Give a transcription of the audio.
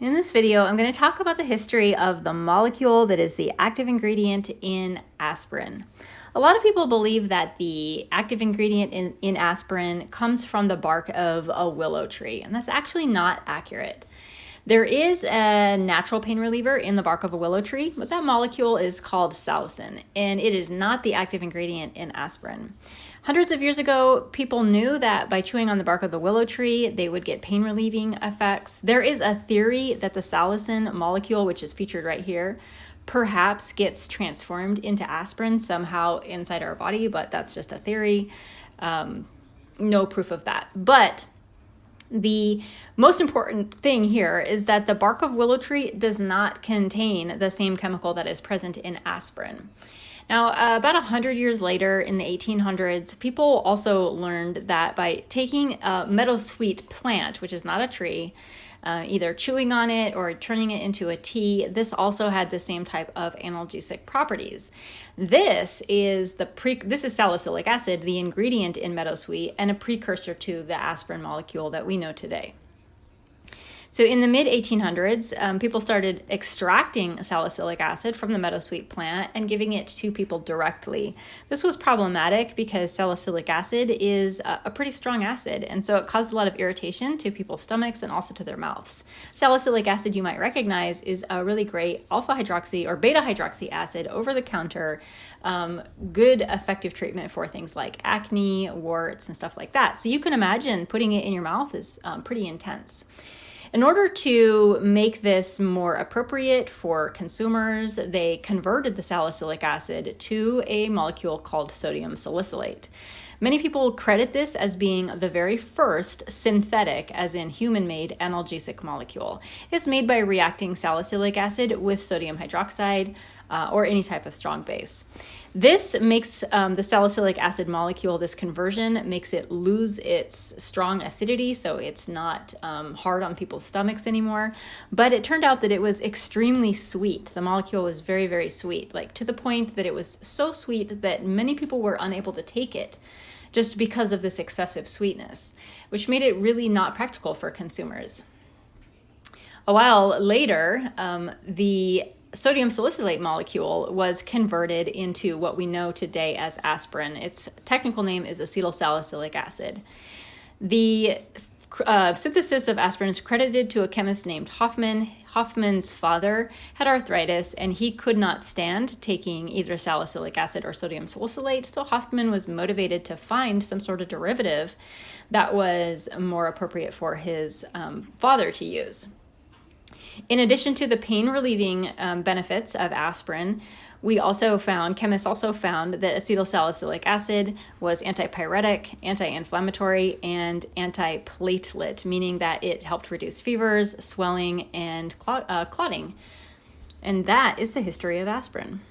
In this video, I'm going to talk about the history of the molecule that is the active ingredient in aspirin. A lot of people believe that the active ingredient in aspirin comes from the bark of a willow tree, and that's actually not accurate. There is a natural pain reliever in the bark of a willow tree, but that molecule is called salicin, and it is not the active ingredient in aspirin. Hundreds of years ago, people knew that by chewing on the bark of the willow tree, they would get pain relieving effects. There is a theory that the salicin molecule, which is featured right here, perhaps gets transformed into aspirin somehow inside our body, but that's just a theory. No proof of that. But the most important thing here is that the bark of willow tree does not contain the same chemical that is present in aspirin. Now, about 100 years later, in the 1800s, people also learned that by taking a meadowsweet plant, which is not a tree, either chewing on it or turning it into a tea, this also had the same type of analgesic properties. This is salicylic acid, the ingredient in meadowsweet, and a precursor to the aspirin molecule that we know today. So in the mid-1800s, people started extracting salicylic acid from the meadowsweet plant and giving it to people directly. This was problematic because salicylic acid is a pretty strong acid, and so it caused a lot of irritation to people's stomachs and also to their mouths. Salicylic acid, you might recognize, is a really great alpha-hydroxy or beta-hydroxy acid over-the-counter, good effective treatment for things like acne, warts, and stuff like that. So you can imagine putting it in your mouth is pretty intense. In order to make this more appropriate for consumers, they converted the salicylic acid to a molecule called sodium salicylate. Many people credit this as being the very first synthetic, as in human-made, analgesic molecule. It's made by reacting salicylic acid with sodium hydroxide or any type of strong base. This makes the salicylic acid molecule, this conversion, makes it lose its strong acidity, so it's not hard on people's stomachs anymore. But it turned out that it was extremely sweet. The molecule was very, very sweet, like to the point that it was so sweet that many people were unable to take it just because of this excessive sweetness, which made it really not practical for consumers. A while later, the sodium salicylate molecule was converted into what we know today as aspirin. Its technical name is acetylsalicylic acid. The synthesis of aspirin is credited to a chemist named Hoffman. Hoffman's father had arthritis and he could not stand taking either salicylic acid or sodium salicylate, so Hoffman was motivated to find some sort of derivative that was more appropriate for his father to use. In addition to the pain relieving benefits of aspirin, chemists also found that acetylsalicylic acid was antipyretic, anti-inflammatory, and antiplatelet, meaning that it helped reduce fevers, swelling, and clotting. And that is the history of aspirin.